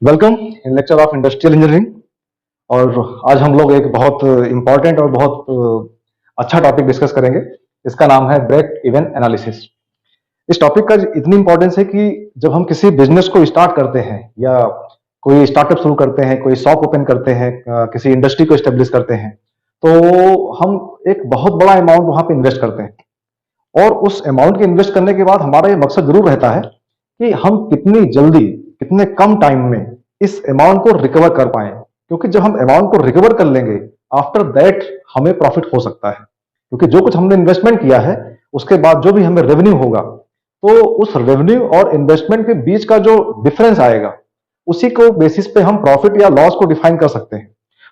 Welcome in lecture of industrial engineering. और आज हम लोग एक बहुत इंपॉर्टेंट और बहुत अच्छा टॉपिक डिस्कस करेंगे। इसका नाम है ब्रेक इवन एनालिसिस। इस टॉपिक का इतनी इंपॉर्टेंस है कि जब हम किसी बिजनेस को स्टार्ट करते हैं या कोई स्टार्टअप शुरू करते हैं, कोई शॉप ओपन करते हैं, किसी इंडस्ट्री को एस्टेब्लिश करते हैं, तो हम एक बहुत बड़ा अमाउंट वहां पे इन्वेस्ट करते हैं। और उस अमाउंट के इन्वेस्ट करने के बाद हमारा ये मकसद जरूर रहता है कि हम कितनी जल्दी, कितने कम टाइम में इस अमाउंट को रिकवर कर पाए। क्योंकि जब हम अमाउंट को रिकवर कर लेंगे, आफ्टर दैट हमें प्रॉफिट हो सकता है। क्योंकि जो कुछ हमने इन्वेस्टमेंट किया है, उसके बाद जो भी हमें रेवेन्यू होगा, तो उस रेवेन्यू और इन्वेस्टमेंट के बीच का जो डिफरेंस आएगा, उसी को बेसिस पे हम प्रॉफिट या लॉस को डिफाइन कर सकते हैं।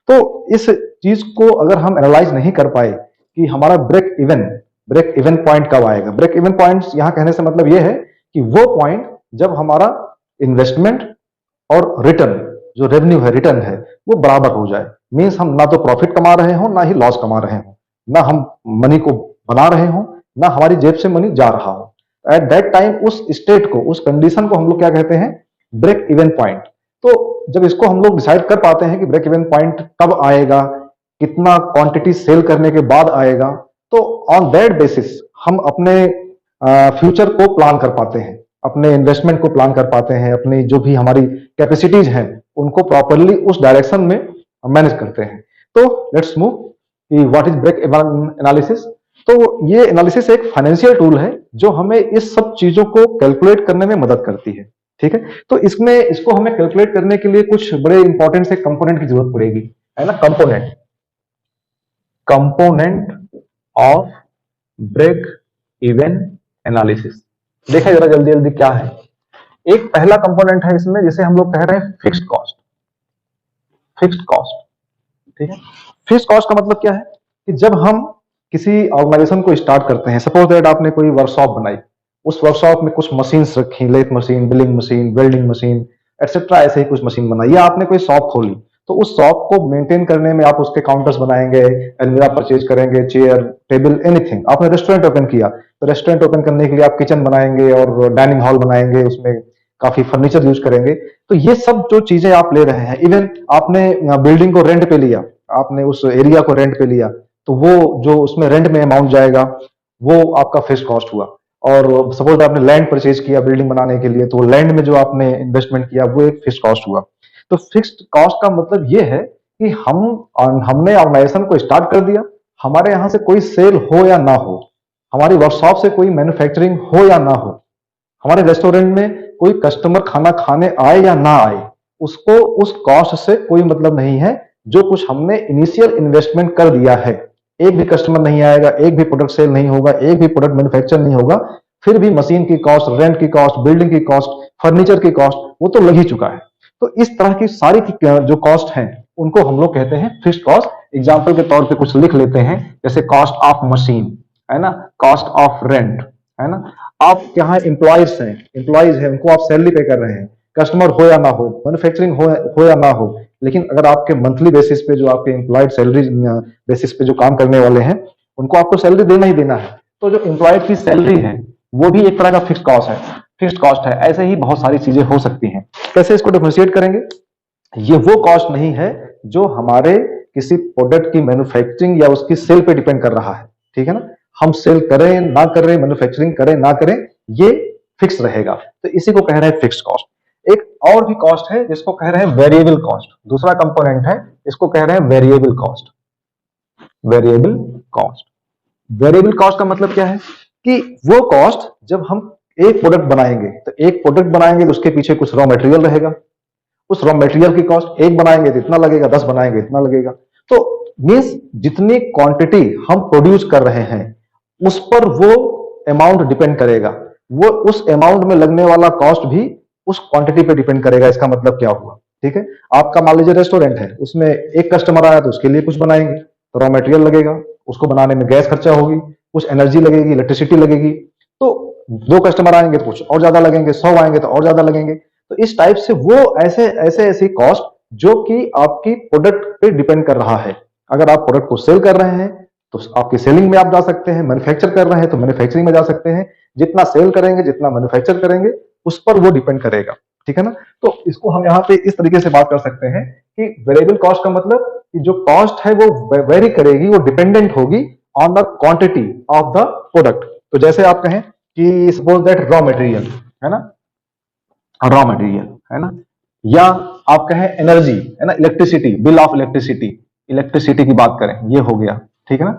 तो इस चीज को अगर हम एनालाइज नहीं कर पाए कि हमारा ब्रेक इवन पॉइंट कब आएगा। ब्रेक इवन पॉइंट यहां कहने से मतलब यह है कि वो पॉइंट जब हमारा इन्वेस्टमेंट और रिटर्न, जो रेवेन्यू है, रिटर्न है, वो बराबर हो जाए। मीन्स हम ना तो प्रॉफिट कमा रहे हो, ना ही लॉस कमा रहे हो, ना हम मनी को बना रहे हो, ना हमारी जेब से मनी जा रहा हो। एट दैट टाइम उस स्टेट को, उस कंडीशन को हम लोग क्या कहते हैं? Break even point. तो जब इसको हम लोग डिसाइड कर पाते हैं कि ब्रेक इवन पॉइंट कब आएगा, कितना क्वांटिटी सेल करने के बाद आएगा, तो ऑन दैट बेसिस हम अपने फ्यूचर को प्लान कर पाते हैं, अपने इन्वेस्टमेंट को प्लान कर पाते हैं, अपनी जो भी हमारी कैपेसिटीज हैं उनको प्रॉपरली उस डायरेक्शन में मैनेज करते हैं। तो लेट्स मूव कि what is break even analysis. तो ये एनालिसिस एक फाइनेंशियल टूल है जो हमें इस सब चीजों को कैलकुलेट करने में मदद करती है। ठीक है, तो इसमें इसको हमें कैलकुलेट करने के लिए कुछ बड़े इंपॉर्टेंट से कंपोनेंट की जरूरत पड़ेगी, है ना। Component of break even analysis. देखा जरा जल्दी जल्दी क्या है। एक पहला कंपोनेंट है इसमें, जिसे हम लोग कह रहे हैं फिक्स्ड कॉस्ट। फिक्स्ड कॉस्ट, ठीक है। फिक्स्ड कॉस्ट का मतलब क्या है कि जब हम किसी ऑर्गेनाइजेशन को स्टार्ट करते हैं, सपोज दैट आपने कोई वर्कशॉप बनाई, उस वर्कशॉप में कुछ मशीन्स रखी, lathe machine, billing machine, welding machine, etcetera, ऐसे ही कुछ मशीन बनाई, या आपने कोई शॉप खोली, तो उस शॉप को मेंटेन करने में आप उसके काउंटर्स बनाएंगे, अलमीरा परचेज करेंगे, चेयर, टेबल, एनीथिंग। आपने रेस्टोरेंट ओपन किया, तो रेस्टोरेंट ओपन करने के लिए आप किचन बनाएंगे और डाइनिंग हॉल बनाएंगे, उसमें काफी फर्नीचर यूज करेंगे। तो ये सब जो चीजें आप ले रहे हैं, इवन आपने बिल्डिंग को रेंट पे लिया, आपने उस एरिया को रेंट पे लिया, तो वो जो उसमें रेंट में अमाउंट जाएगा, वो आपका फिक्स्ड कॉस्ट हुआ। और सपोज आपने लैंड परचेज किया बिल्डिंग बनाने के लिए, तो लैंड में जो आपने इन्वेस्टमेंट किया, वो एक फिक्स्ड कॉस्ट हुआ। तो फिक्स्ड कॉस्ट का मतलब ये है कि हमने ऑर्गेनाइजेशन को स्टार्ट कर दिया, हमारे यहां से कोई सेल हो या ना हो, हमारी वर्कशॉप से कोई मैन्युफैक्चरिंग हो या ना हो, हमारे रेस्टोरेंट में कोई कस्टमर खाना खाने आए या ना आए, उसको उस कॉस्ट से कोई मतलब नहीं है। जो कुछ हमने इनिशियल इन्वेस्टमेंट कर दिया है, एक भी कस्टमर नहीं आएगा, एक भी प्रोडक्ट सेल नहीं होगा, एक भी प्रोडक्ट मैन्युफैक्चर नहीं होगा, फिर भी मशीन की कॉस्ट, रेंट की कॉस्ट, बिल्डिंग की कॉस्ट, फर्नीचर की कॉस्ट, वो तो लग ही चुका है। तो इस तरह की सारी जो कॉस्ट हैं, उनको हम लोग कहते हैं फिक्स्ड कॉस्ट। एग्जाम्पल के तौर पे कुछ लिख लेते हैं, जैसे कॉस्ट ऑफ मशीन, है ना, कॉस्ट ऑफ रेंट, है ना। आप यहाँ एम्प्लॉयज हैं, उनको आप सैलरी पे कर रहे हैं, कस्टमर हो या ना हो, मैन्युफैक्चरिंग हो या ना हो, लेकिन अगर आपके मंथली बेसिस पे जो आपके एम्प्लॉयड सैलरी बेसिस पे जो काम करने वाले हैं, उनको आपको सैलरी देना ही देना है। तो जो एम्प्लॉयड की सैलरी है, वो भी एक तरह का फिक्स्ड कॉस्ट है, ऐसे ही बहुत सारी चीजें हो सकती हैं। कैसे इसको डिफरेंशिएट करेंगे? ये वो कॉस्ट नहीं है जो हमारे किसी प्रोडक्ट की मैन्युफैक्चरिंग या उसकी सेल पे डिपेंड कर रहा है, ठीक है ना। हम सेल करें ना करें, मैन्युफैक्चरिंग करें ना करें, ये फिक्स रहेगा। तो इसी को कह रहे हैं फिक्स्ड कॉस्ट। एक और भी कॉस्ट है जिसको कह रहे हैं वेरिएबल कॉस्ट। दूसरा कंपोनेंट है, इसको कह रहे हैं variable cost. Variable cost, variable cost का मतलब क्या है कि वो कॉस्ट, जब हम एक प्रोडक्ट बनाएंगे, तो एक प्रोडक्ट बनाएंगे तो उसके पीछे कुछ रॉ मटेरियल रहेगा, उस रॉ मटेरियल की कॉस्ट, एक बनाएंगे तो इतना लगेगा, 10 बनाएंगे इतना लगेगा। तो मींस जितनी क्वांटिटी हम प्रोड्यूस कर रहे हैं, उस पर वो अमाउंट डिपेंड करेगा, वो उस अमाउंट में लगने वाला कॉस्ट भी उस क्वांटिटी पे डिपेंड करेगा। इसका मतलब क्या हुआ? ठीक है, आपका मान लीजिए रेस्टोरेंट है, उसमें एक कस्टमर आया तो उसके लिए कुछ बनाएंगे, तो रॉ मटेरियल लगेगा, उसको बनाने में गैस खर्चा होगी, कुछ एनर्जी लगेगी, इलेक्ट्रिसिटी लगेगी। तो 2 कस्टमर आएंगे तो कुछ और ज्यादा लगेंगे, 100 आएंगे तो और ज्यादा लगेंगे। तो इस टाइप से वो ऐसी कॉस्ट जो कि आपकी प्रोडक्ट पे डिपेंड कर रहा है। अगर आप प्रोडक्ट को सेल कर रहे हैं तो आपकी सेलिंग में आप जा सकते हैं, मैन्युफैक्चर कर रहे हैं तो मैन्युफैक्चरिंग में जा सकते हैं। जितना सेल करेंगे, जितना मैन्युफैक्चर करेंगे, उस पर वो डिपेंड करेगा। ठीक है ना। तो इसको हम यहाँ पे इस तरीके से बात कर सकते हैं कि वेरिएबल कॉस्ट का मतलब कि जो कॉस्ट है वो वेरी करेगी, वो डिपेंडेंट होगी on the quantity of the product. तो जैसे आप कहें कि सपोज दैट रॉ मटेरियल है ना, रॉ मटेरियल है ना, या आप कहें एनर्जी है ना, electricity, bill of electricity, electricity की बात करें, ये हो गया, ठीक है ना।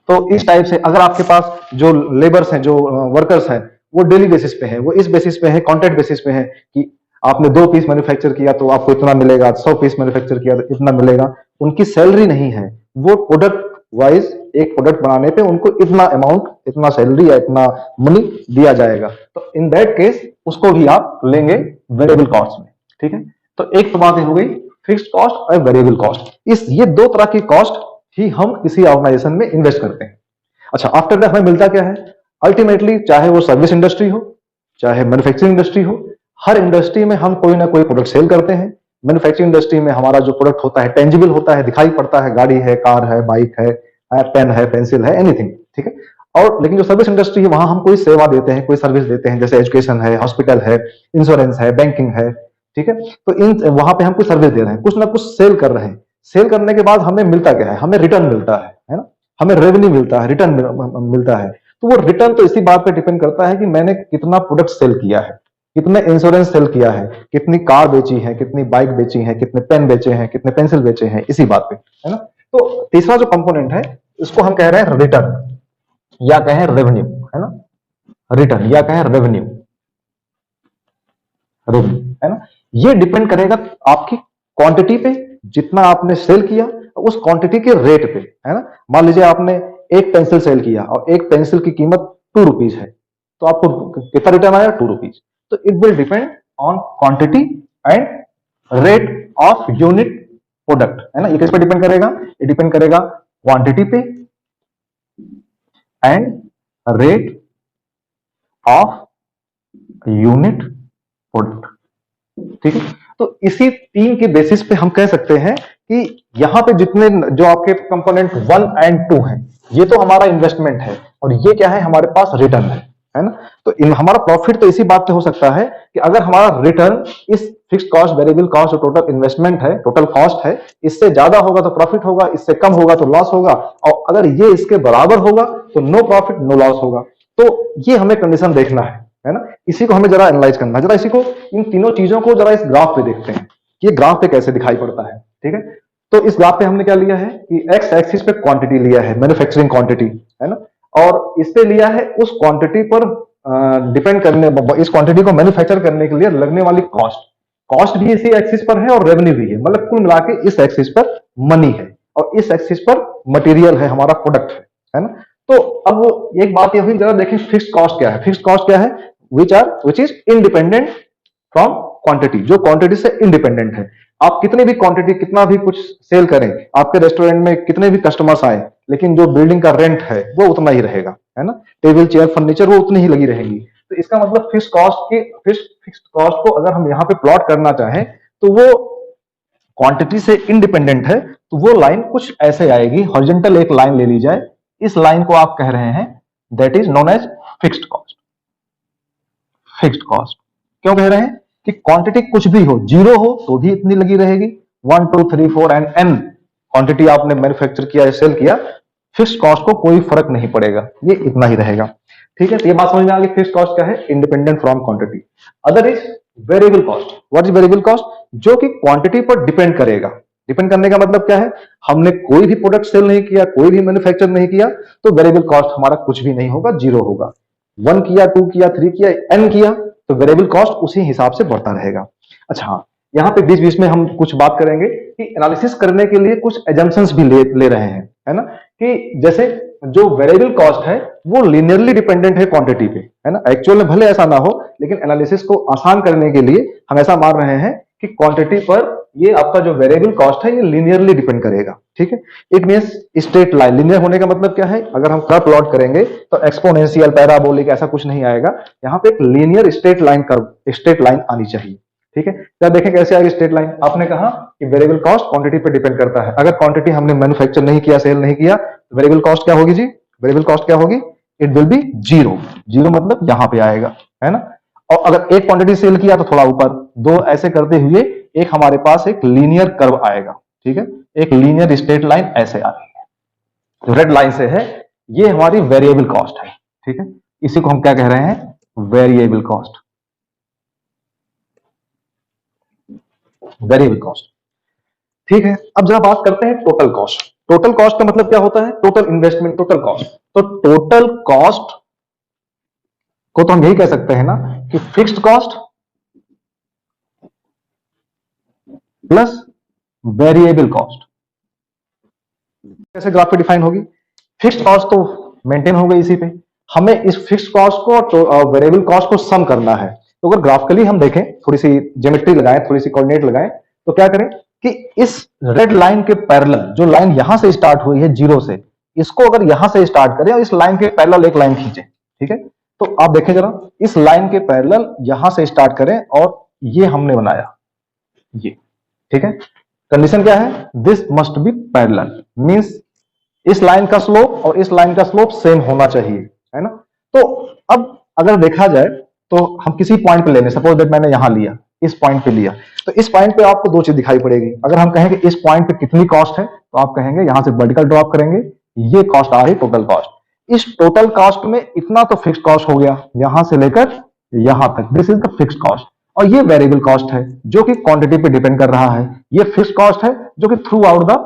तो इस टाइप से अगर आपके पास जो लेबर्स हैं, जो वर्कर्स हैं, वो डेली बेसिस पे है, वो इस बेसिस पे है, कॉन्ट्रैक्ट बेसिस पे है कि आपने 2 पीस मैन्युफैक्चर किया तो आपको इतना मिलेगा, 100 पीस मैन्युफैक्चर किया तो इतना मिलेगा। उनकी सैलरी नहीं है, वो प्रोडक्ट वाइज एक प्रोडक्ट बनाने पे उनको इतना अमाउंट, इतना सैलरी या इतना मनी दिया जाएगा। तो इन दैट केस उसको भी आप लेंगे वेरिएबल कॉस्ट में, ठीक है। तो एक तो बात हो गई फिक्स्ड कॉस्ट और वेरिएबल कॉस्ट। इस ये दो तरह की कॉस्ट ही हम किसी ऑर्गेनाइजेशन में इन्वेस्ट करते हैं। अच्छा, आफ्टर दैट हमें मिलता क्या है अल्टीमेटली, चाहे वो सर्विस इंडस्ट्री हो, चाहे मैन्युफैक्चरिंग इंडस्ट्री हो, हर इंडस्ट्री में हम कोई ना कोई प्रोडक्ट सेल करते हैं। मैन्युफैक्चरिंग इंडस्ट्री में हमारा जो प्रोडक्ट होता है टेंजिबल होता है, दिखाई पड़ता है, गाड़ी है, कार है, बाइक है, पेन है, पेंसिल है, एनीथिंग, ठीक है। और लेकिन जो सर्विस इंडस्ट्री है वहां हम कोई सेवा देते हैं, कोई सर्विस देते हैं, जैसे एजुकेशन है, हॉस्पिटल है, इंश्योरेंस है, बैंकिंग है, ठीक है। तो इन वहां पे हम कोई सर्विस दे रहे हैं, कुछ ना कुछ सेल कर रहे हैं। सेल करने के बाद हमें मिलता क्या है, हमें रिटर्न मिलता है ना, हमें रेवेन्यू मिलता है, रिटर्न मिलता है। तो वो रिटर्न तो इसी बात पे डिपेंड करता है कि मैंने कितना प्रोडक्ट सेल किया है, कितने इंश्योरेंस सेल किया है, कितनी कार बेची है, कितनी बाइक बेची है, कितने पेन बेचे हैं, कितने पेंसिल बेचे हैं, इसी बात पे, है ना। तो तीसरा जो कंपोनेंट है इसको हम कह रहे हैं रिटर्न या कहें रेवेन्यू, है ना, रिटर्न या कहें रेवेन्यू, रेवेन्यू, है ना। ये डिपेंड करेगा आपकी क्वांटिटी पे, जितना आपने सेल किया उस क्वांटिटी के रेट पे, है ना। मान लीजिए आपने एक पेंसिल सेल किया और एक पेंसिल की कीमत 2 रुपीज है, तो आपको कितना रिटर्न आया, 2 रुपीज। तो it will depend on quantity and rate of unit product, है ना। ये किस पे डिपेंड करेगा, ये डिपेंड करेगा क्वांटिटी पे and rate of unit product, ठीक है। तो इसी तीन के बेसिस पे हम कह सकते हैं कि यहां पे जितने जो आपके कंपोनेंट 1 एंड 2 हैं, ये तो हमारा इन्वेस्टमेंट है और ये क्या है, हमारे पास रिटर्न है ना। तो हमारा प्रॉफिट तो इसी बात पे हो सकता है कि अगर हमारा रिटर्न इस fixed cost, variable cost, total investment है, टोटल कॉस्ट है, इससे ज्यादा होगा तो प्रॉफिट होगा, इससे कम होगा तो लॉस होगा, और अगर ये इसके बराबर होगा तो नो प्रॉफिट नो लॉस होगा। तो ये हमें कंडीशन देखना है ना। इसी को हमें जरा एनालाइज करना है। जरा इसी को, इन तीनों चीजों को जरा इस ग्राफ पे देखते हैं कि ये ग्राफ पे कैसे दिखाई पड़ता है, ठीक है। तो इस ग्राफ पे हमने क्या लिया है कि एक्स एक्सिस पे क्वांटिटी लिया है, मैन्युफैक्चरिंग क्वांटिटी, है ना, और इस पे लिया है उस क्वांटिटी पर डिपेंड करने, इस क्वांटिटी को मैन्युफैक्चर करने के लिए लगने वाली कॉस्ट, कॉस्ट भी इसी एक्सिस पर है और रेवेन्यू भी है, मतलब कुल मिला के इस एक्सिस पर मनी है और इस एक्सिस पर मटेरियल है, हमारा प्रोडक्ट है ना। तो अब एक बात ये हुई, जरा देखें फिक्स्ड कॉस्ट क्या है। फिक्स्ड कॉस्ट क्या है, which is independent from quantity, जो क्वांटिटी से इंडिपेंडेंट है। आप कितनी भी क्वांटिटी, कितना भी कुछ सेल करें, आपके रेस्टोरेंट में कितने भी कस्टमर्स आए, लेकिन जो बिल्डिंग का रेंट है वो उतना ही रहेगा, है ना, टेबल चेयर फर्नीचर वो उतनी ही लगी रहेंगी। तो इसका मतलब फिक्स्ड कॉस्ट की, फिक्स्ड कॉस्ट को अगर हम यहाँ पे प्लॉट करना चाहें तो वो क्वांटिटी से इंडिपेंडेंट है, तो वो लाइन कुछ ऐसे आएगी, हॉरिजॉन्टल एक लाइन ले ली जाए, इस लाइन को आप कह रहे हैं that is known as fixed cost. Fixed cost क्यों कह रहे हैं कि क्वांटिटी कुछ भी हो, जीरो हो तो भी इतनी लगी रहेगी, 1 2 3 4 एंड एन क्वांटिटी आपने मैन्युफैक्चर किया या सेल किया, फिक्स्ड कॉस्ट को कोई फर्क नहीं पड़ेगा, ये इतना ही रहेगा, ठीक है। तो ये बात समझ में आ गई, फिक्स्ड कॉस्ट क्या है, independent from quantity. Other is variable cost. What is variable cost, जो कि क्वांटिटी पर डिपेंड करेगा। डिपेंड करने का मतलब क्या है, हमने कोई भी प्रोडक्ट सेल नहीं किया, कोई भी मैन्युफैक्चर नहीं किया, तो वेरिएबल कॉस्ट हमारा कुछ भी नहीं होगा, जीरो होगा। 1 किया, 2 किया, 3 किया, एन किया, तो वेरिएबल कॉस्ट उसी हिसाब से बढ़ता रहेगा। अच्छा हाँ, यहाँ पे बीच बीच में हम कुछ बात करेंगे कि एनालिसिस करने के लिए कुछ एजम्पशंस भी ले रहे हैं, है ना, कि जैसे जो वेरिएबल कॉस्ट है वो लिनियरली डिपेंडेंट है क्वांटिटी पे, है ना। एक्चुअल में भले ऐसा ना हो, लेकिन एनालिसिस को आसान करने के लिए हम ऐसा मान रहे हैं कि क्वांटिटी पर ये आपका जो वेरिएबल कॉस्ट है ये लिनियरली डिपेंड करेगा, ठीक है। It means straight line. Linear होने का मतलब क्या है, अगर हम कर्व प्लॉट करेंगे तो एक्सपोनेंशियल, पैराबोलिक ऐसा कुछ नहीं आएगा, यहाँ पे एक linear straight line curve, straight line आनी चाहिए, ठीक है। क्या देखें कैसे आएगी स्ट्रेट लाइन। आपने कहा कि वेरिएबल कॉस्ट क्वांटिटी पर डिपेंड करता है, अगर क्वांटिटी हमने मैन्युफैक्चर नहीं किया, सेल नहीं किया, तो वेरिएबल कॉस्ट क्या होगी जी, वेरिएबल कॉस्ट क्या होगी, it will be zero. Zero मतलब यहां पे आएगा, है ना। और अगर एक क्वांटिटी सेल किया तो थोड़ा ऊपर, दो ऐसे करते हुए एक हमारे पास एक लीनियर कर्व आएगा, ठीक है, एक लीनियर स्ट्रेट लाइन ऐसे आ रही है, जो रेड लाइन से है, ये हमारी वेरिएबल कॉस्ट है, ठीक है, इसी को हम क्या कह रहे हैं, वेरिएबल कॉस्ट, वेरिएबल कॉस्ट, ठीक है। अब जरा बात करते हैं टोटल कॉस्ट। टोटल कॉस्ट का मतलब क्या होता है, टोटल इन्वेस्टमेंट, टोटल कॉस्ट। तो टोटल कॉस्ट को तो हम यही कह सकते हैं ना कि fixed cost plus variable cost. कैसे ग्राफ पे डिफाइन होगी, फिक्स्ड कॉस्ट तो मेंटेन हो गई इसी पे, हमें इस फिक्स्ड कॉस्ट को और वेरिएबल कॉस्ट को सम करना है। तो अगर ग्राफिकली हम देखें, थोड़ी सी ज्योमेट्री लगाएं, थोड़ी सी कोऑर्डिनेट लगाएं, तो क्या करें कि इस रेड लाइन के पैरेलल, जो लाइन यहां से स्टार्ट हुई है जीरो से, इसको अगर यहां से स्टार्ट करें और इस लाइन के पैरेलल एक लाइन खींचे, ठीक है, तो आप देखें जरा, इस लाइन के पैरेलल यहां से स्टार्ट करें और ये हमने बनाया, ये, ठीक है। कंडीशन क्या है, this must be parallel, means इस लाइन का स्लोप और इस लाइन का स्लोप सेम होना चाहिए, है ना। तो अब अगर देखा जाए तो हम किसी पॉइंट पे लेंगे, सपोज दैट मैंने यहां लिया, इस पॉइंट पे लिया, तो इस पॉइंट पे आपको दो चीज दिखाई पड़ेगी। अगर हम कहें कि इस पॉइंट पे कितनी कॉस्ट है, तो आप कहेंगे यहां से वर्टिकल ड्रॉप करेंगे, ये कॉस्ट आ रही टोटल कॉस्ट। इस टोटल कॉस्ट में इतना तो फिक्स्ड कॉस्ट हो गया, यहां से लेकर यहां तक, this is the fixed cost. और ये वेरिएबल कॉस्ट है जो कि क्वांटिटी पे डिपेंड कर रहा है, ये फिक्स्ड कॉस्ट है जो कि throughout the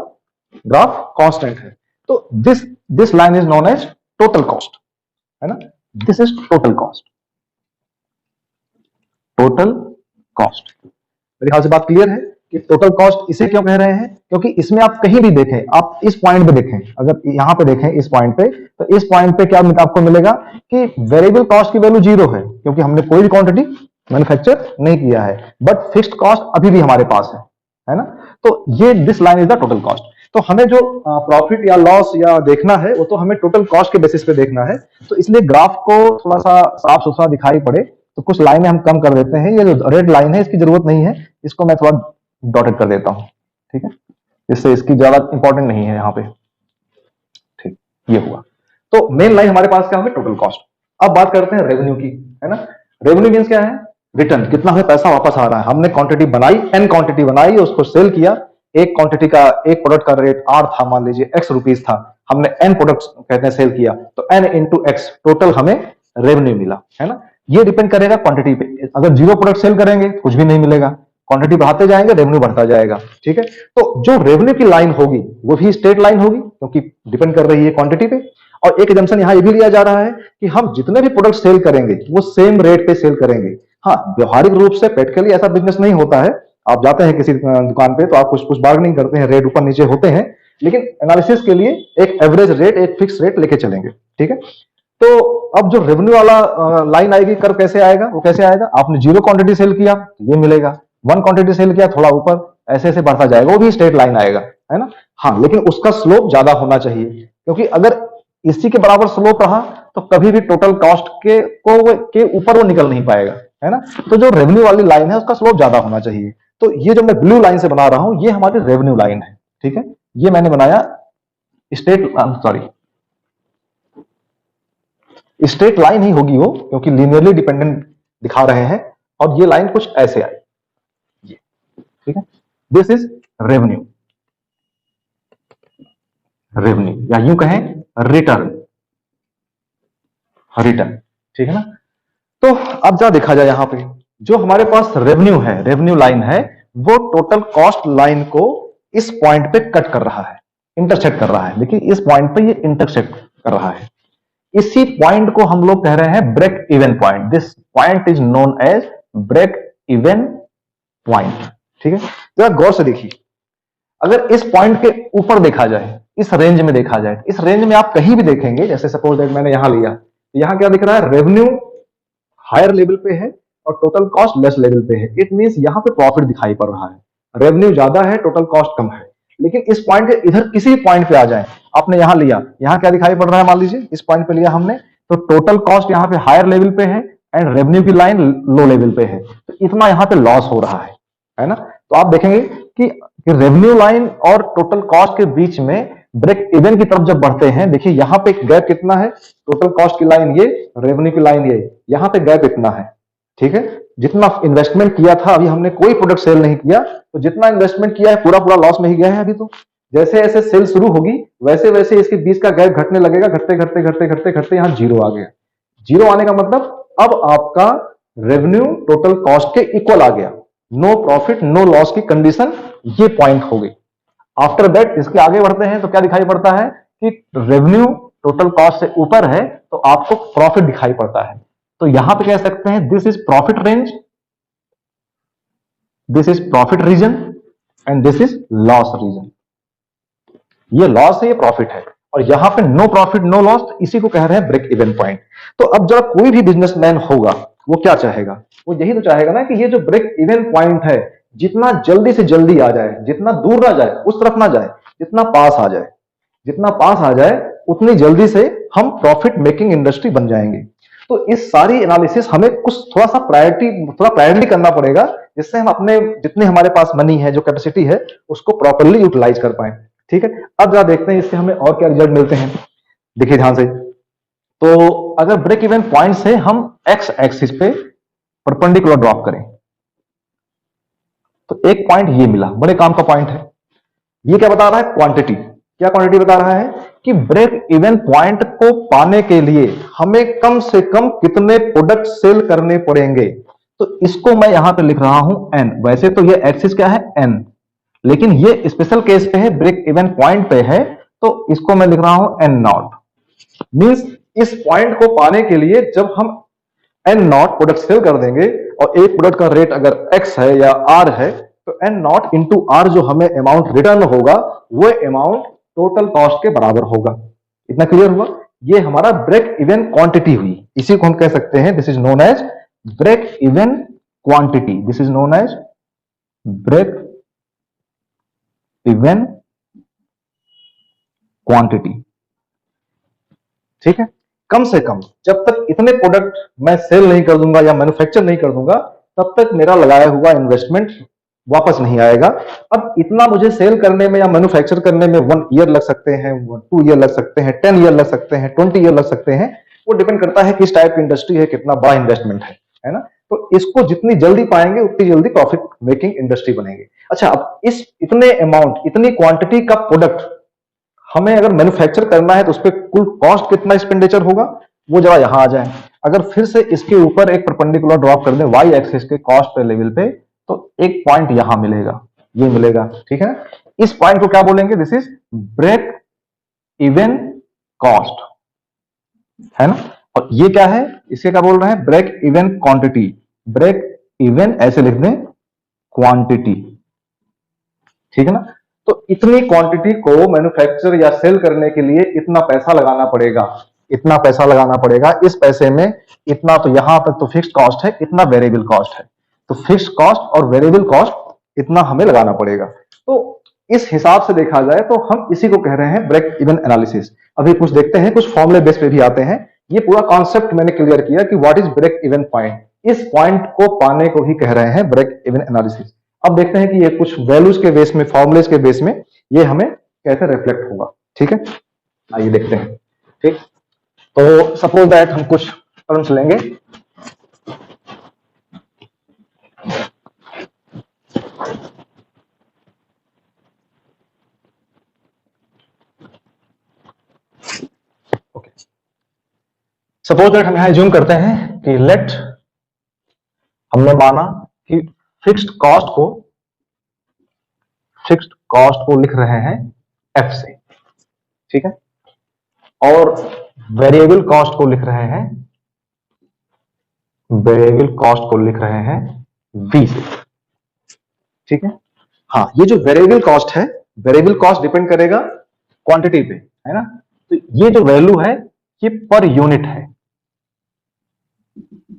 graph constant है। तो this line is known as total cost, है ना, this is total cost, total cost. मेरे ख्याल से बात क्लियर है कि टोटल कॉस्ट इसे क्यों कह रहे हैं, क्योंकि इसमें आप कहीं भी देखें, आप इस पॉइंट पे देखें, अगर यहां पे देखें इस पॉइंट पे, तो इस पॉइंट पे क्या आपको मिलेगा कि वेरिएबल कॉस्ट की वैल्यू जीरो है, क्योंकि हमने कोई भी क्वांटिटी मैन्युफैक्चर नहीं किया है, बट फिक्स्ड कॉस्ट अभी भी हमारे पास है ना। तो ये this line is the total cost. तो हमें जो प्रॉफिट या लॉस या देखना है, वो तो हमें टोटल कॉस्ट के बेसिस पे देखना है। तो इसलिए ग्राफ को थोड़ा सा साफ सुथरा दिखाई पड़े तो कुछ लाइनें हम कम कर देते हैं। ये जो रेड लाइन है इसकी जरूरत नहीं है, इसको मैं थोड़ा डॉटेड कर देता हूं, ठीक है, इससे इसकी ज्यादा इंपॉर्टेंट नहीं है यहाँ पे, ठीक, ये हुआ। तो मेन लाइन हमारे पास क्या होगी, टोटल कॉस्ट। अब बात करते हैं रेवेन्यू की, है ना। रेवेन्यू मीन्स क्या है, रिटर्न, कितना हमें पैसा वापस आ रहा है। हमने क्वांटिटी बनाई, एन क्वांटिटी बनाई, उसको सेल किया, एक क्वांटिटी का, एक प्रोडक्ट का रेट आर था, मान लीजिए एक्स रुपीज था, हमने एन प्रोडक्ट्स कहते हैं सेल किया, तो एन इंटू एक्स टोटल हमें रेवेन्यू मिला, है ना। ये डिपेंड करेगा क्वांटिटी पे, अगर जीरो प्रोडक्ट सेल करेंगे कुछ भी नहीं मिलेगा, क्वांटिटी बढ़ाते जाएंगे रेवेन्यू बढ़ता जाएगा, ठीक है। तो जो रेवेन्यू की लाइन होगी वो भी स्ट्रेट लाइन होगी, क्योंकि डिपेंड कर रही है क्वांटिटी पे। और एक एजम्पशन यहां ये भी लिया जा रहा है कि हम जितने भी प्रोडक्ट सेल करेंगे वो सेम रेट पे सेल करेंगे। हाँ, व्यवहारिक रूप से प्रैक्टिकली ऐसा बिजनेस नहीं होता है, आप जाते हैं किसी दुकान पे तो आप कुछ बार्गेनिंग करते हैं, रेट ऊपर नीचे होते हैं, लेकिन एनालिसिस के लिए एक एवरेज रेट, एक फिक्स रेट लेके चलेंगे, ठीक है। तो अब जो रेवेन्यू वाला लाइन आएगी, कर्व कैसे आएगा, वो कैसे आएगा, आपने जीरो क्वांटिटी सेल किया तो ये मिलेगा, वन क्वांटिटी सेल किया थोड़ा ऊपर, ऐसे ऐसे बढ़ता जाएगा, वो भी स्ट्रेट लाइन आएगा, है ना। हाँ, लेकिन उसका स्लोप ज्यादा होना चाहिए, क्योंकि अगर इसी के बराबर स्लोप रहा तो कभी भी टोटल कॉस्ट के ऊपर वो निकल नहीं पाएगा, है ना। तो जो रेवेन्यू वाली लाइन है उसका स्लोप ज्यादा होना चाहिए। तो ये जो मैं ब्लू लाइन से बना रहा हूं ये हमारी रेवेन्यू लाइन है, ठीक है। ये मैंने बनाया स्ट्रेट लाइन ही होगी वो, क्योंकि लीनियरली डिपेंडेंट दिखा रहे हैं, और ये लाइन कुछ ऐसे आई, ये, ठीक है। दिस इज रेवेन्यू, रेवेन्यू या यूं कहें रिटर्न, रिटर्न, ठीक है ना। तो अब जरा देखा जाए, यहां पे जो हमारे पास रेवेन्यू है, रेवेन्यू लाइन है, वो टोटल कॉस्ट लाइन को इस पॉइंट पे कट कर रहा है, इंटरसेक्ट कर रहा है। देखिए इस पॉइंट पे ये इंटरसेक्ट कर रहा है, इसी पॉइंट को हम लोग कह रहे हैं break even point. This point is known as break even point, ठीक है। जरा गौर से देखिए, अगर इस पॉइंट के ऊपर देखा जाए, इस रेंज में देखा जाए, इस रेंज में आप कहीं भी देखेंगे, जैसे सपोज दैट मैंने यहां लिया, यहां क्या दिख रहा है, रेवेन्यू हायर लेवल पे है और टोटल कॉस्ट लेस लेवल पे है। इट मींस यहां पे प्रॉफिट दिखाई पड़ रहा है, रेवेन्यू ज्यादा है, टोटल कॉस्ट कम है। लेकिन इस पॉइंट के इधर किसी पॉइंट पे आ जाए, आपने यहां लिया, यहां क्या दिखाई पड़ रहा है, मान लीजिए इस पॉइंट पे लिया हमने, तो टोटल कॉस्ट यहां पे हायर लेवल पे है एंड रेवेन्यू की लाइन लो लेवल पे है, तो इतना यहां पे लॉस हो रहा है ना। तो आप देखेंगे कि रेवेन्यू लाइन और टोटल कॉस्ट के बीच में ब्रेक इवन की तरफ जब बढ़ते हैं, देखिए यहां पे गैप कितना है, टोटल कॉस्ट की लाइन ये, रेवेन्यू की लाइन ये, यहां पे गैप इतना है, ठीक है, जितना इन्वेस्टमेंट किया था, अभी हमने कोई प्रोडक्ट सेल नहीं किया, तो जितना इन्वेस्टमेंट किया है पूरा पूरा लॉस में ही गया है अभी। तो जैसे जैसे सेल शुरू होगी वैसे वैसे इसके बीच का गैप घटने लगेगा, घटते घटते घटते घटते घटते यहाँ जीरो आ गया। जीरो आने का मतलब अब आपका रेवेन्यू टोटल कॉस्ट के इक्वल आ गया, नो प्रॉफिट नो लॉस की कंडीशन ये पॉइंट हो गई। आफ्टर दैट इसके आगे बढ़ते हैं तो क्या दिखाई पड़ता है कि रेवेन्यू टोटल कॉस्ट से ऊपर है तो आपको प्रॉफिट दिखाई पड़ता है। तो यहां पे कह सकते हैं this is profit range, this is profit region and this is loss region. ये लॉस है, ये प्रॉफिट है, और यहां पे नो प्रॉफिट नो लॉस, इसी को कह रहे हैं ब्रेक इवन पॉइंट। तो अब जब कोई भी बिजनेसमैन होगा वो क्या चाहेगा, वो यही तो चाहेगा ना कि ये जो ब्रेक इवन पॉइंट है जितना जल्दी से जल्दी आ जाए, जितना दूर ना जाए उस तरफ ना जाए, जितना पास आ जाए, जितना पास आ जाए उतनी जल्दी से हम प्रॉफिट मेकिंग इंडस्ट्री बन जाएंगे। तो इस सारी एनालिसिस हमें कुछ थोड़ा प्रायोरिटी करना पड़ेगा, जिससे हम अपने जितने हमारे पास मनी है, जो कैपेसिटी है, उसको प्रॉपरली यूटिलाइज कर पाए। ठीक है, अब जरा देखते हैं इससे हमें और क्या रिजल्ट मिलते हैं। देखिए ध्यान से, तो अगर ब्रेक इवन पॉइंट से हम एक्स एक्सिस पे परपेंडिकुलर ड्रॉप करें तो एक पॉइंट ये मिला, बड़े काम का पॉइंट है। ये क्या बता रहा है, क्वांटिटी। क्या क्वांटिटी बता रहा है कि ब्रेक इवन पॉइंट को पाने के लिए हमें कम से कम कितने प्रोडक्ट सेल करने पड़ेंगे। तो इसको मैं यहां पे लिख रहा हूं एन। वैसे तो ये एक्सिस क्या है, एन, लेकिन ये स्पेशल केस पे है, ब्रेक इवन पॉइंट पे है, तो इसको मैं लिख रहा हूं एन नॉट। मींस इस पॉइंट को पाने के लिए जब हम एन नॉट प्रोडक्ट सेल कर देंगे और एक प्रोडक्ट का रेट अगर एक्स है या आर है, तो एन नॉट इंटू आर जो हमें अमाउंट रिटर्न होगा वो अमाउंट टोटल कॉस्ट के बराबर होगा। इतना क्लियर हुआ? ये हमारा ब्रेक इवन क्वांटिटी हुई, इसी को हम कह सकते हैं this is known as break even quantity, this is known as break even quantity. ठीक है, कम से कम जब तक इतने प्रोडक्ट मैं सेल नहीं कर दूंगा या मैन्युफैक्चर नहीं कर दूंगा तब तक मेरा लगाया हुआ इन्वेस्टमेंट वापस नहीं आएगा। अब इतना मुझे सेल करने में या मैन्युफैक्चर करने में 1 ईयर लग सकते हैं, 2 ईयर लग सकते हैं, 10 ईयर लग सकते हैं, 20 ईयर लग सकते हैं, वो डिपेंड करता है किस टाइप की इंडस्ट्री है, कितना बड़ा इन्वेस्टमेंट है ना। तो इसको जितनी जल्दी पाएंगे उतनी जल्दी प्रॉफिट मेकिंग इंडस्ट्री बनेगी। अच्छा, अब इस इतने अमाउंट, इतनी क्वांटिटी का प्रोडक्ट हमें अगर मैन्युफैक्चर करना है तो उस पर कुल कॉस्ट कितना एक्सपेंडिचर होगा, वो जरा यहां आ जाए। अगर फिर से इसके ऊपर एक परपेंडिकुलर ड्रॉप कर दें वाई एक्सिस के कॉस्ट पे लेवल पे, तो एक पॉइंट यहां मिलेगा, ये मिलेगा। ठीक है, इस पॉइंट को क्या बोलेंगे, this is break even cost, है ना। और ये क्या है, इसे क्या बोल रहे हैं, break even quantity. Break even ऐसे लिख दें क्वांटिटी, ठीक है ना। तो इतनी क्वांटिटी को मैन्युफैक्चर या सेल करने के लिए इतना पैसा लगाना पड़ेगा, इतना पैसा लगाना पड़ेगा। इस पैसे में इतना तो यहां तक तो फिक्स्ड कॉस्ट है, इतना वेरिएबल कॉस्ट है, तो फिक्स्ड कॉस्ट और वेरिएबल कॉस्ट इतना हमें लगाना पड़ेगा। तो इस हिसाब से देखा जाए तो हम इसी को कह रहे हैं ब्रेक इवन एनालिसिस। अभी कुछ देखते हैं, कुछ फॉर्मूले बेस पे भी आते हैं। ये पूरा कॉन्सेप्ट मैंने क्लियर किया कि what is break even point. इस पॉइंट को पाने को ही कह रहे हैं ब्रेक इवन एनालिसिस। अब देखते हैं कि ये कुछ वैल्यूज के बेस में, फॉर्मुलेज के बेस में ये हमें कैसे रिफ्लेक्ट होगा। ठीक है, आइए देखते हैं। ठीक, तो सपोज दैट हम कुछ टर्म्स लेंगे। ओके, सपोज दैट हम यहां ज्यूम करते हैं कि लेट, हमने माना कि फिक्स्ड कॉस्ट को लिख रहे हैं एफ से, ठीक है, और वेरिएबल कॉस्ट को लिख रहे हैं, वेरिएबल कॉस्ट को लिख रहे हैं वी से। ठीक है, हाँ, ये जो वेरिएबल कॉस्ट है, वेरिएबल कॉस्ट डिपेंड करेगा क्वांटिटी पे, है ना। तो ये जो वैल्यू है ये पर यूनिट है,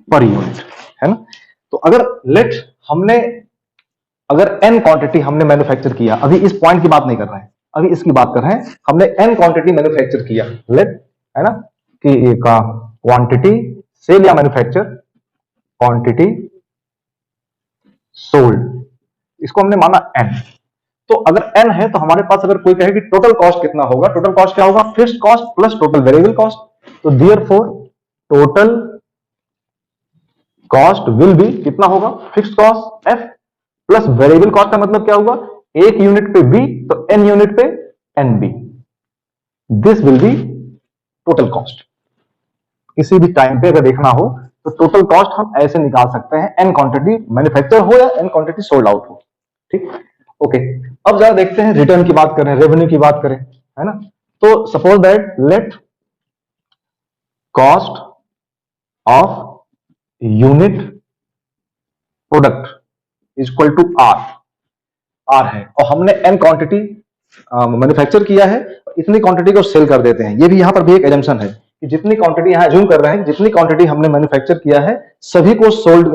पर यूनिट, है ना। तो अगर लेट हमने, अगर एन क्वांटिटी हमने मैन्युफैक्चर किया, अभी इस पॉइंट की बात नहीं कर रहे हैं, अभी इसकी बात कर रहे हैं, हमने एन क्वांटिटी मैन्युफैक्चर किया, लेट, है ना, कि का क्वांटिटी सेल या मैन्युफैक्चर, क्वांटिटी सोल्ड, इसको हमने माना एन। तो अगर एन है तो हमारे पास अगर कोई कहे कि टोटल कॉस्ट कितना होगा, टोटल कॉस्ट क्या होगा, fixed cost plus total variable cost. तो therefore total cost will be कितना होगा, fixed cost F plus variable cost का मतलब क्या हुआ, एक यूनिट पे बी तो एन यूनिट पे N B, this will be total cost. किसी भी टाइम पे अगर देखना हो तो टोटल कॉस्ट हम ऐसे निकाल सकते हैं, एन क्वांटिटी मैन्युफैक्चर हो या एन क्वांटिटी सोल्ड आउट हो, ठीक। ओके, अब जरा देखते हैं रिटर्न की बात करें, रेवेन्यू की बात करें, है ना। तो suppose that let cost of unit product is equal to R, R है और हमने एन क्वांटिटी मैन्युफैक्चर किया है, इतनी क्वांटिटी को सेल कर देते हैं। ये भी यहां पर भी एक एजम्पशन है कि जितनी क्वांटिटी यहां एज्यूम कर रहे हैं, जितनी क्वांटिटी हमने मैन्युफैक्चर किया है सभी को सोल्ड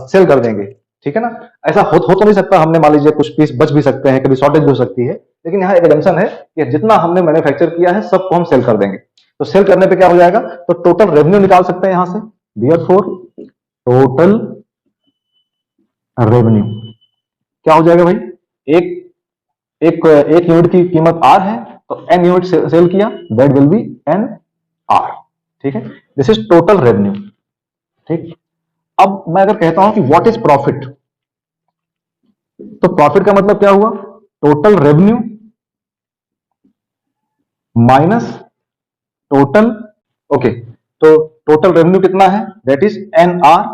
सेल कर देंगे, ठीक है ना। ऐसा हो तो नहीं सकता, हमने मान लीजिए कुछ पीस बच भी सकते हैं, कभी शॉर्टेज हो सकती है, लेकिन यहाँ एक एजम्पशन है कि जितना हमने मैन्युफैक्चर किया है सबको हम सेल कर देंगे। तो सेल करने पे क्या हो जाएगा, तो टोटल रेवेन्यू निकाल सकते हैं यहां से, देयरफॉर टोटल रेवेन्यू क्या हो जाएगा भाई, एक एक एक यूनिट की कीमत आर है तो एन यूनिट सेल किया, that will be N R, ठीक है। दिस इज टोटल रेवेन्यू, ठीक। अब मैं अगर कहता हूं कि व्हाट इज प्रॉफिट, तो प्रॉफिट का मतलब क्या हुआ, total revenue minus total, okay, तो टोटल रेवेन्यू कितना है, that is N R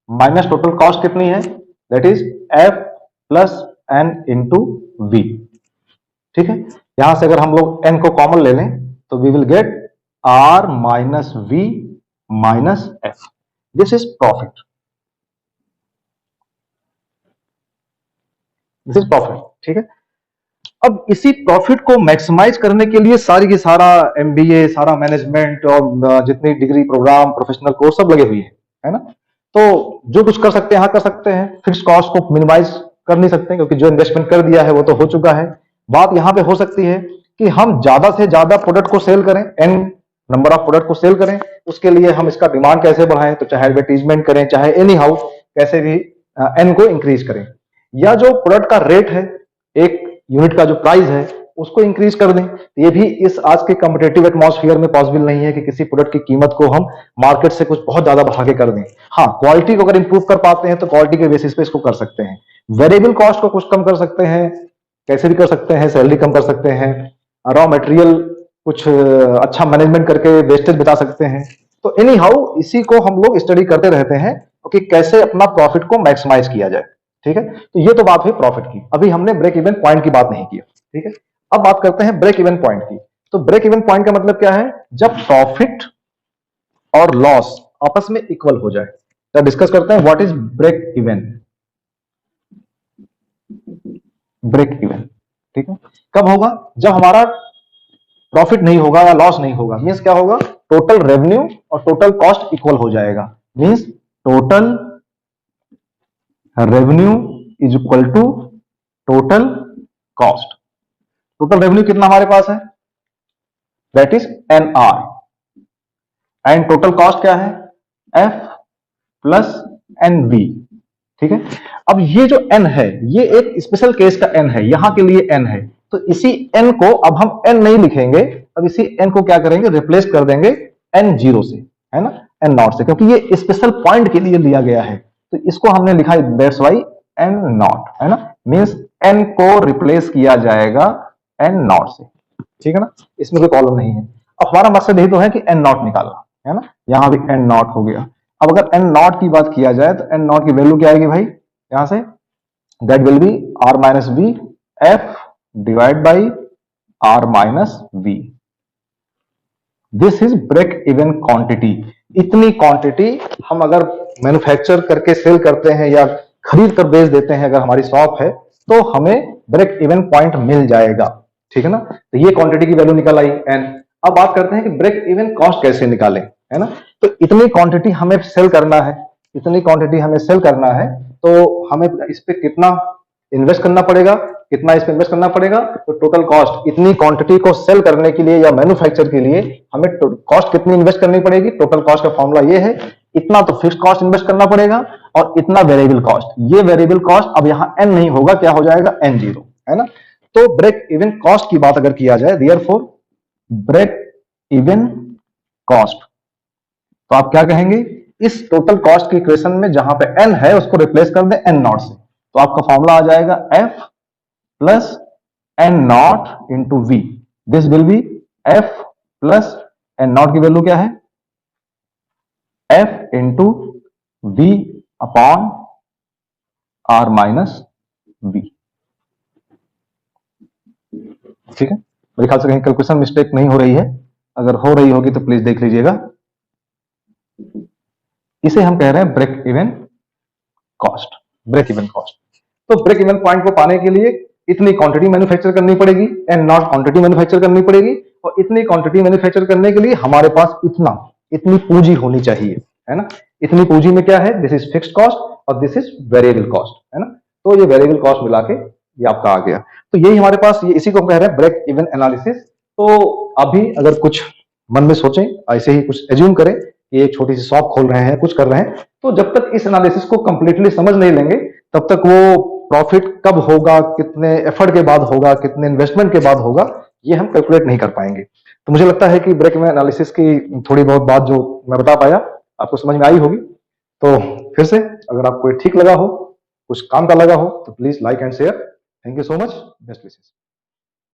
minus total cost कितनी है, that is F plus N into V, ठीक है। यहां से अगर हम लोग एन को कॉमन ले लें तो we will get R minus V minus F, this is profit, this is profit, ठीक है। अब इसी प्रॉफिट को मैक्सिमाइज करने के लिए सारी की सारा एमबीए, सारा मैनेजमेंट और जितनी डिग्री प्रोग्राम प्रोफेशनल कोर्स सब लगे हुए हैं, है ना। तो जो कुछ कर सकते हैं, हाँ कर सकते हैं, फिक्स कॉस्ट को मिनिमाइज कर नहीं सकते क्योंकि जो इन्वेस्टमेंट कर दिया है वो तो हो चुका है। बात यहां पे हो सकती है कि हम ज्यादा से ज्यादा प्रोडक्ट को सेल करें, एन नंबर ऑफ प्रोडक्ट को सेल करें, उसके लिए हम इसका डिमांड कैसे बढ़ाएं, तो चाहे एडवर्टीजमेंट करें, चाहे एनी हाउ कैसे भी एन को इंक्रीज करें, या जो प्रोडक्ट का रेट है, एक यूनिट का जो प्राइस है उसको इंक्रीज कर दें। ये भी इस आज के कॉम्पिटेटिव एटमॉस्फेयर में पॉसिबल नहीं है कि किसी प्रोडक्ट की कीमत को हम मार्केट से कुछ बहुत ज्यादा बढ़ा के कर दें। हाँ, क्वालिटी को अगर इंप्रूव कर पाते हैं तो क्वालिटी के बेसिस पे इसको कर सकते हैं। वेरिएबल कॉस्ट को कुछ कम कर सकते हैं, कैसे भी कर सकते हैं, सैलरी कम कर सकते हैं, रॉ मटेरियल कुछ अच्छा मैनेजमेंट करके वेस्टेज बचा सकते हैं। तो एनी हाउ इसी को हम लोग स्टडी करते रहते हैं कि कैसे अपना प्रॉफिट को मैक्सिमाइज किया जाए, ठीक है। तो ये तो बात हुई प्रॉफिट की, अभी हमने ब्रेक इवन पॉइंट की बात नहीं की, ठीक है। अब बात करते हैं ब्रेक इवन पॉइंट की। तो ब्रेक इवन पॉइंट का मतलब क्या है, जब प्रॉफिट और लॉस आपस में इक्वल हो जाए। तो डिस्कस करते हैं what is break even, break even, ठीक है। कब होगा, जब हमारा प्रॉफिट नहीं होगा या लॉस नहीं होगा, मींस क्या होगा, टोटल रेवेन्यू और टोटल कॉस्ट इक्वल हो जाएगा, means total revenue is equal to total cost. Total revenue कितना हमारे पास है, that is N R, and total cost क्या है, एफ प्लस एन बी, ठीक है। अब ये जो एन है ये एक स्पेशल केस का एन है, यहां के लिए एन है, तो इसी एन को अब हम एन नहीं लिखेंगे, अब इसी एन को क्या करेंगे, रिप्लेस कर देंगे एन जीरो से, है ना, एन नॉट से, क्योंकि ये स्पेशल पॉइंट के लिए लिया गया है, तो इसको हमने लिखा है दैट्स वाई एन नॉट, है ना, मींस एन को रिप्लेस किया जाएगा एन नॉट से, ठीक है ना, इसमें कोई प्रॉब्लम नहीं है। अब हमारा मकसद यही तो है कि एन नॉट निकालना, है ना, यहां भी एन नॉट हो गया। अब अगर एन नॉट की बात किया जाए तो एन नॉट की वैल्यू क्या आएगी भाई, यहां से that will be R minus B F divide by R minus B, this is break even quantity. इतनी क्वांटिटी हम अगर मैन्युफैक्चर करके सेल करते हैं या खरीद कर बेच देते हैं, अगर हमारी शॉप है तो हमें ब्रेक इवन पॉइंट मिल जाएगा, ठीक है ना। तो ये क्वांटिटी की वैल्यू निकल आई एन। अब बात करते हैं कि ब्रेक इवन कॉस्ट कैसे निकालें, है ना। तो इतनी क्वांटिटी हमें सेल करना है, इतनी क्वांटिटी हमें सेल करना है, तो हमें इस पे कितना इन्वेस्ट करना पड़ेगा, कितना इस पे इन्वेस्ट करना पड़ेगा, तो टोटल कॉस्ट, इतनी क्वांटिटी को सेल करने के लिए या मैन्युफैक्चर के लिए हमें कॉस्ट कितनी इन्वेस्ट करनी पड़ेगी। टोटल कॉस्ट का फॉर्मूला ये है, इतना तो फिक्स्ड कॉस्ट इन्वेस्ट करना पड़ेगा और इतना वेरिएबल कॉस्ट। ये वेरिएबल कॉस्ट अब यहां एन नहीं होगा, क्या हो जाएगा, एन जीरो, है ना। तो ब्रेक इवन कॉस्ट की बात अगर किया जाए, देयरफॉर ब्रेक इवन कॉस्ट, तो आप क्या कहेंगे, इस टोटल कॉस्ट की इक्वेशन में जहां पे n है उसको रिप्लेस कर दें n नॉट से, तो आपका फॉर्मूला आ जाएगा f plus n naught into V. This will be f plus n naught की वैल्यू क्या है, f into V upon r minus V. ठीक है, मेरे ख्याल से कहीं कैलकुलेशन मिस्टेक नहीं हो रही है, अगर हो रही होगी तो प्लीज देख लीजिएगा। इसे हम कह रहे हैं break even cost. Break even cost, तो ब्रेक इवन पॉइंट को पाने के लिए इतनी क्वांटिटी मैन्युफैक्चर करनी पड़ेगी, एंड नॉट क्वांटिटी मैन्युफैक्चर करनी पड़ेगी, और इतनी क्वांटिटी मैन्युफैक्चर करने के लिए हमारे पास इतनी पूंजी होनी चाहिए, है ना। इतनी पूंजी में क्या है, दिस इज फिक्स्ड कॉस्ट और दिस इज वेरिएबल कॉस्ट, है ना। तो ये वेरिएबल कॉस्ट मिला के ये आपका आ गया। तो यही हमारे पास, ये इसी को कह रहे हैं ब्रेक इवन एनालिसिस। तो अभी अगर कुछ मन में सोचें, ऐसे ही कुछ एज्यूम करें कि एक छोटी सी शॉप खोल रहे हैं, कुछ कर रहे हैं, तो जब तक इस एनालिसिस को कंप्लीटली समझ नहीं लेंगे तब तक वो प्रॉफिट कब होगा, कितने एफर्ट के बाद होगा, कितने इन्वेस्टमेंट के बाद होगा, ये हम कैलकुलेट नहीं कर पाएंगे। तो मुझे लगता है कि ब्रेक इवन एनालिसिस की थोड़ी बहुत बात जो मैं बता पाया आपको समझ में आई होगी। तो फिर से अगर आपको ठीक लगा हो, कुछ काम का लगा हो, तो please like and share. Thank you so much, best wishes.